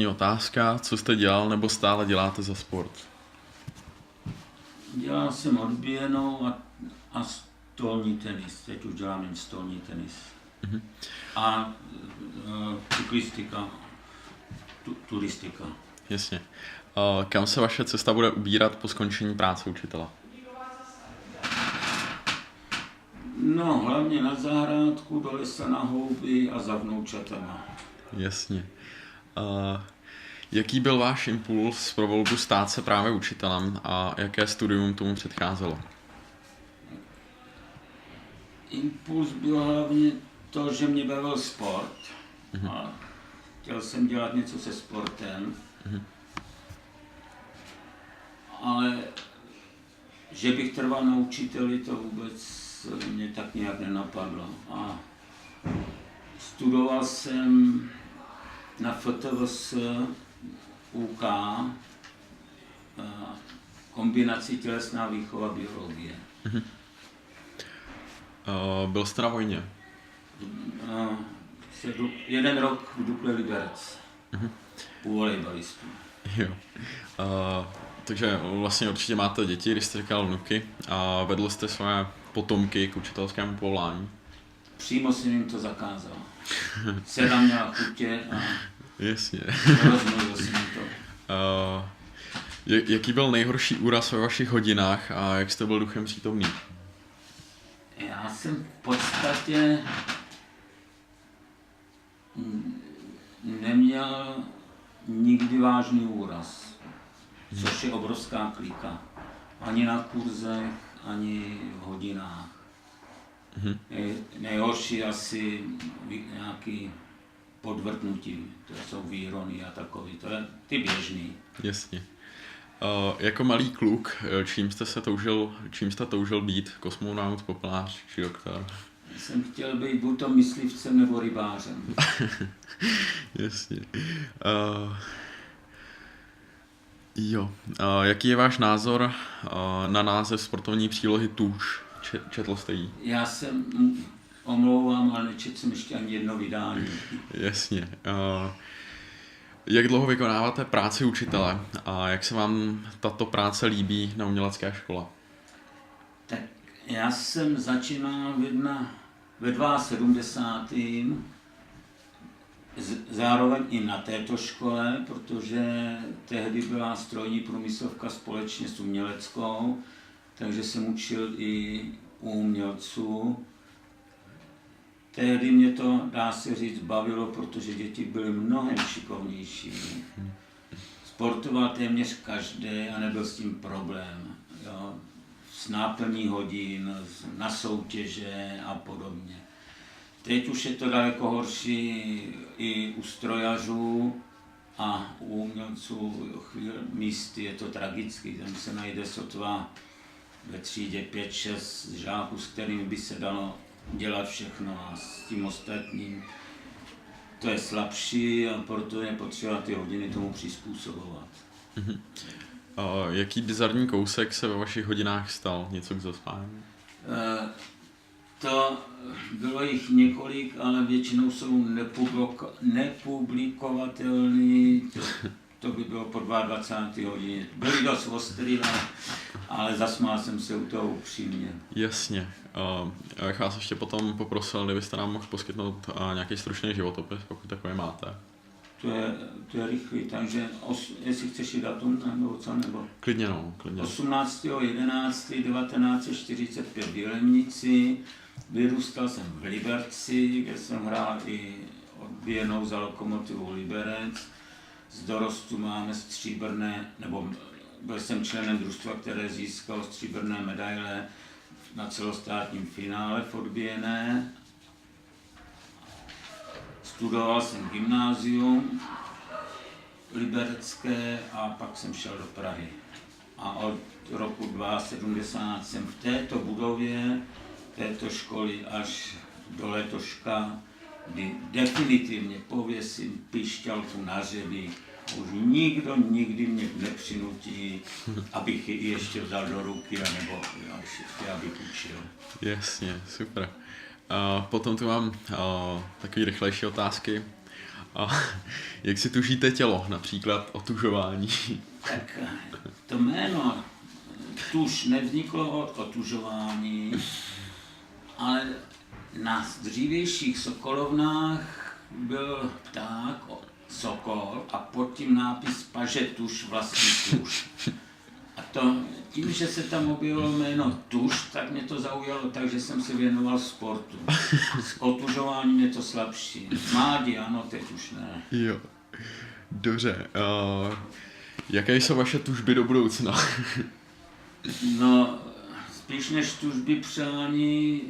Otázka, co jste dělal nebo stále děláte za sport? Dělal jsem odbějenou a stolní tenis. Teď už dělám jen stolní tenis. Mhm. A cyklistika, turistika. Jasně. Kam se vaše cesta bude ubírat po skončení práce učitele? No, hlavně na zahrádku, do lesa na houby a za vnoučatama. Jasně. Jaký byl váš impuls pro volbu stát se právě učitelem a jaké studium tomu předcházelo? Impuls byl hlavně to, že mě bavil sport. A chtěl jsem dělat něco se sportem. Ale že bych trval na učiteli, to vůbec mě tak nějak nenapadlo. A studoval jsem na FTVS UK kombinaci tělesná výchova biologie. Byl jste na vojně? 1 rok v Dukle Liberec. U volejbalistů. Jo. Takže vlastně určitě máte děti, když jste říkal vnuky, a vedl jste své potomky k učitelskému povolání? Přímo jsem jim to zakázal. Dcera měla chutě a Jasně. rozmluvil jsem to. Jaký byl nejhorší úraz ve vašich hodinách a jak jste byl duchem přítomný? Já jsem v podstatě neměl nikdy vážný úraz, což je obrovská klíka. Ani na kurzech, ani v hodinách. Nejhorší asi nějaký podvrtnutí, to jsou výrony a takový, to je ty běžný. Jasně. Jako malý kluk, čím jste toužil být? Kosmonaut, popelář či doktor? Jsem chtěl být buď to myslivcem nebo rybářem. Jasně. Jaký je váš názor na název sportovní přílohy Tůž? Četl jste ji? Já jsem, omlouvám, ale nečetl jsem ještě ani jedno vydání. Jasně. Jak dlouho vykonáváte práci učitele a jak se vám tato práce líbí na umělecké škole? Tak já jsem začínal ve 72. Zároveň i na této škole, protože tehdy byla strojní průmyslovka společně s uměleckou, takže jsem učil i u umělců. Tehdy mě to, dá se říct, bavilo, protože děti byly mnohem šikovnější. Sportoval téměř každý a nebyl s tím problém. Jo. S náplní hodin, na soutěže a podobně. Teď už je to daleko horší i u strojařů a u umělců místy je to tragický. Tam se najde sotva ve třídě 5-6 žáků, s kterými by se dalo dělat všechno a s tím ostatním to je slabší a proto je potřeba ty hodiny tomu přizpůsobovat. Jaký bizarní kousek se ve vašich hodinách stal? Něco k zaspání? To bylo jich několik, ale většinou jsou nepublikovatelný. To by bylo po 22. hodině. Byly dost ostrý, ale zasmál jsem se u toho upřímně. Jasně. Já bych vás ještě potom poprosil, kdybyste nám mohl poskytnout nějaký stručný životopis, pokud takové máte. To je rychlý, takže jestli chceš i datum nebo co, nebo? Klidně no, klidně. 18.11.1945 v Jilemnici, vyrůstal jsem v Liberci, kde jsem hrál i odbějenou za Lokomotivu Liberec. Z dorostu máme stříbrné, nebo byl jsem členem družstva, které získalo stříbrné medaile na celostátním finále v odbějené. Studoval jsem gymnázium liberecké a pak jsem šel do Prahy. A od roku 2070 jsem v této budově, této školy až do letoška, kdy definitivně pověsím pišťalku na řeby. Už nikdo nikdy mě nepřinutí, abych ji ještě vzal do ruky, anebo abych učil. Jasně, super. Potom tu mám takové rychlejší otázky. A jak si tužíte tělo, například otužování? Tak to jméno tuž nevzniklo od otužování, ale na dřívějších sokolovnách byl pták, sokol a pod tím nápis paže tuž, vlastní tuž. A to, tím, že se tam objevilo jméno tuž, tak mě to zaujalo tak, že jsem se věnoval sportu. S otužováním je to slabší. Mládí, ano, teď už ne. Jo, dobře. Jaké jsou vaše tužby do budoucna? No, spíš než tužby přání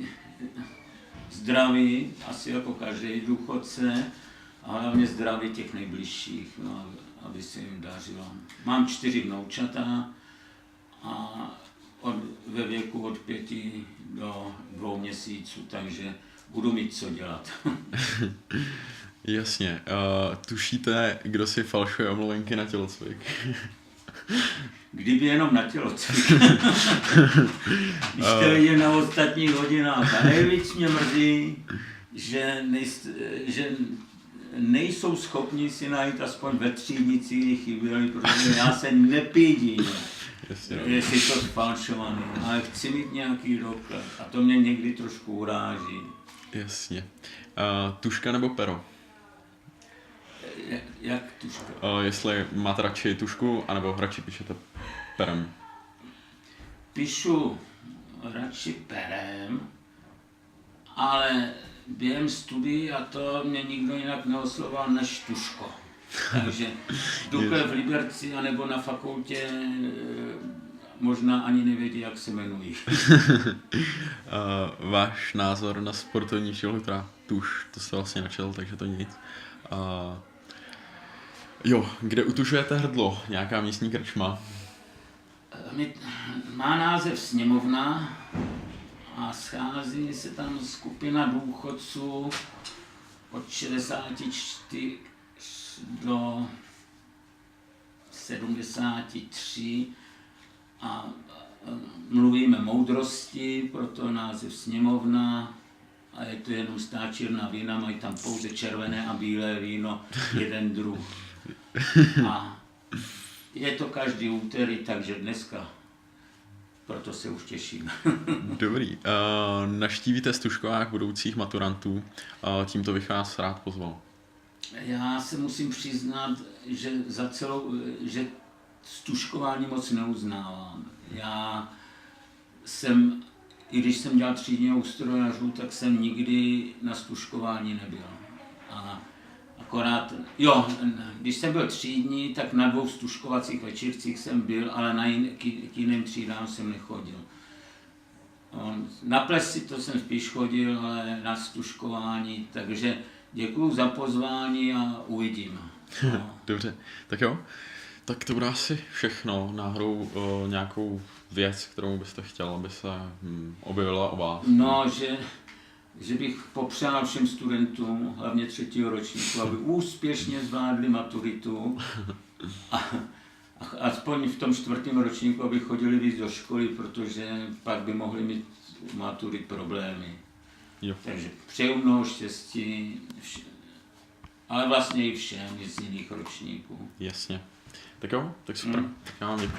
zdraví, asi jako každý důchodce, a hlavně zdraví těch nejbližších, no, aby se jim dařilo. Mám 4 vnoučata a ve věku od 5 do 2 měsíců, takže budu mít co dělat. Jasně. Tušíte, kdo si falšuje omluvenky na tělocvik? Kdyby jenom na tělocvik. Když to vidím na ostatních hodinách. A nejvíc mě mrzí, že nejsou schopni si najít aspoň ve třídnici, kdy chyběli, protože já se nepídím, jestli to sfalšovaný, ale chci mít nějaký doklad a to mě někdy trošku uráží. Jasně. Tuška nebo pero? Jak tuška? Jestli máte radši tušku, anebo radši píšete perem? Píšu radši perem, ale během studií a to mě nikdo jinak neoslovoval než tuško. Takže Dukle v Liberci anebo na fakultě možná ani nevědí, jak se jmenují. Váš názor na sportovní štilu, teda tuš, to jste vlastně načel, takže to nic. Jo, kde utužujete hrdlo? Nějaká místní krčma? Má název Sněmovna a schází se tam skupina důchodců od 64 do 73 a mluvíme moudrosti, proto název Sněmovna a je to jenom stáčírna vína, mají tam pouze červené a bílé víno, jeden druh. A je to každý úterý, takže dneska, proto se už těším. Dobrý. Naštívíte stužkovák budoucích maturantů, tímto bych vás rád pozval. Já se musím přiznat, že že stužkování moc neuznávám. Já jsem, i když jsem dělal třídního strojařů, tak jsem nikdy na stužkování nebyl. A akorát, jo, když jsem byl třídní, tak na 2 stužkovacích večírcích jsem byl, ale k jiným třídám jsem nechodil. Na plesy to jsem spíš chodil, ale na stužkování, takže děkuju za pozvání a uvidím. No. Dobře, tak jo. Tak to bude asi všechno. Náhodou nějakou věc, kterou byste chtěl, aby se objevila o vás? No, že bych popřál všem studentům, hlavně 3. ročníku, aby úspěšně zvládli maturitu a aspoň v tom 4. ročníku, aby chodili víc do školy, protože pak by mohli mít maturit problémy. Jo. Takže přeju mnoho štěstí, ale vlastně i všem z jiných ročníků. Jasně. Tak jo, tak super. Tak já vám děkuju.